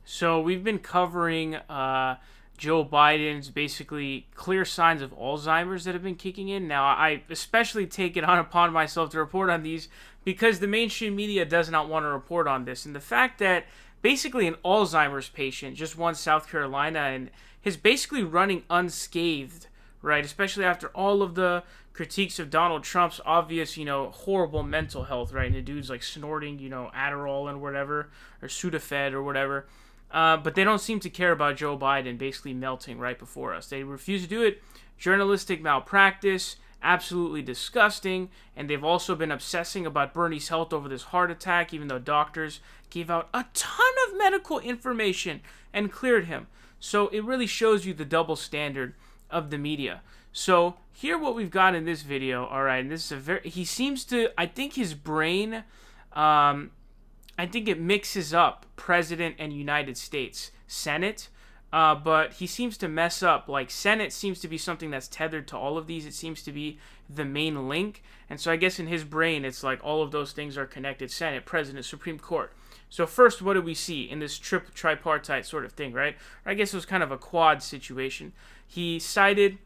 So we've been covering Joe Biden's basically clear signs of Alzheimer's that have been kicking in. Now, I especially take it on upon myself to report on these because the mainstream media does not want to report on this. And the fact that basically an Alzheimer's patient just won South Carolina and is basically running unscathed, right? Especially after all of the critiques of Donald Trump's obvious, horrible mental health, right? And the dude's like snorting, Adderall and whatever, or Sudafed or whatever. But they don't seem to care about Joe Biden basically melting right before us. They refuse to do it. Journalistic malpractice, absolutely disgusting. And they've also been obsessing about Bernie's health over this heart attack, even though doctors gave out a ton of medical information and cleared him. So it really shows you the double standard of the media. So here what we've got in this video, all right, and this is he seems to, I think his brain, I think it mixes up President and United States Senate, but he seems to mess up. Like, Senate seems to be something that's tethered to all of these. It seems to be the main link. And so I guess in his brain, it's like all of those things are connected. Senate, President, Supreme Court. So first, what do we see in this tripartite sort of thing, right? I guess it was kind of a quad situation. He said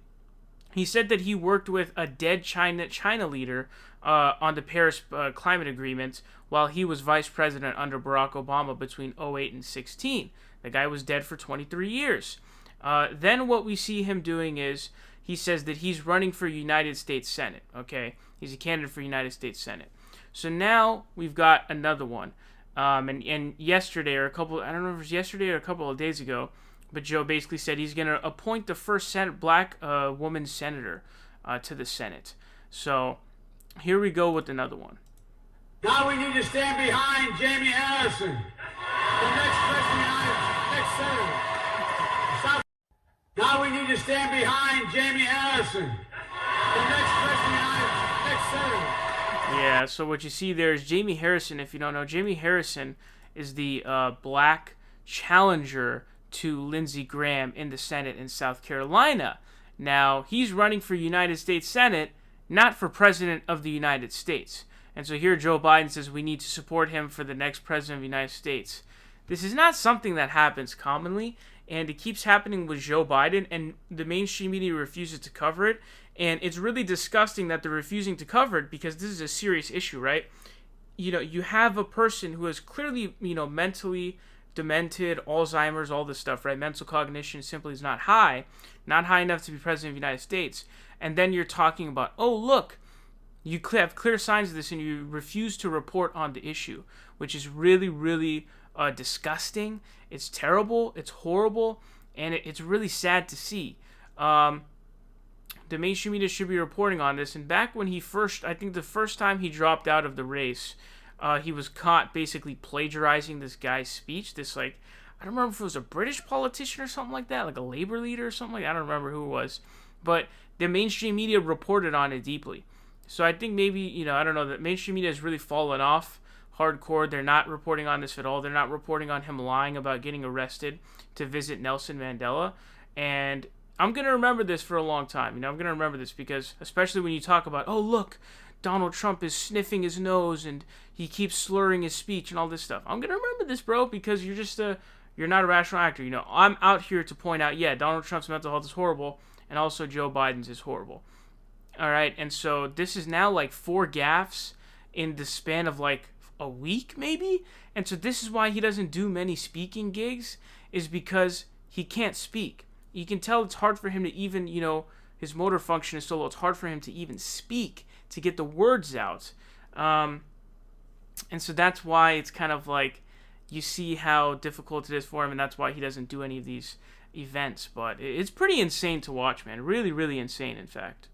that he worked with a dead China leader on the Paris climate agreement while he was vice president under Barack Obama between '08 and 16. The guy was dead for 23 years. Then what we see him doing is he says that he's running for United States Senate. Okay, he's a candidate for United States Senate. So now we've got another one. And yesterday or I don't know if it was yesterday or a couple of days ago, but Joe basically said he's going to appoint the first black woman senator to the Senate. So here we go with another one. Now we need to stand behind Jamie Harrison, the next president, next senator. Now we need to stand behind Jamie Harrison, the next president, next senator. Yeah, so what you see there is Jamie Harrison. If you don't know, Jamie Harrison is the black challenger to Lindsey Graham in the Senate in South Carolina. Now, he's running for United States Senate, not for President of the United States. And so here Joe Biden says we need to support him for the next President of the United States. This is not something that happens commonly, and it keeps happening with Joe Biden, and the mainstream media refuses to cover it. And it's really disgusting that they're refusing to cover it because this is a serious issue, right? You have a person who is clearly, mentally demented, Alzheimer's, all this stuff, right? Mental cognition simply is not high enough to be president of the United States. And then you're talking about, oh, look, you have clear signs of this and you refuse to report on the issue, which is really, really disgusting. It's terrible. It's horrible. And it's really sad to see. The mainstream media should be reporting on this. And back when I think the first time he dropped out of the race, he was caught basically plagiarizing this guy's speech. I don't remember if it was a British politician or something like that, like a labor leader or something like that. I don't remember who it was. But the mainstream media reported on it deeply. So I think maybe, I don't know, that mainstream media has really fallen off hardcore. They're not reporting on this at all. They're not reporting on him lying about getting arrested to visit Nelson Mandela. And I'm going to remember this for a long time. I'm going to remember this because, especially when you talk about, oh, look, Donald Trump is sniffing his nose and he keeps slurring his speech and all this stuff. I'm going to remember this, bro, because you're not a rational actor. I'm out here to point out, yeah, Donald Trump's mental health is horrible, and also Joe Biden's is horrible. All right, and so this is now like 4 gaffes in the span of like a week, maybe? And so this is why he doesn't do many speaking gigs, is because he can't speak. You can tell it's hard for him to even, his motor function is so low, it's hard for him to even speak, to get the words out. And so that's why it's kind of like, you see how difficult it is for him, and that's why he doesn't do any of these events. But it's pretty insane to watch, man. Really, really insane, in fact.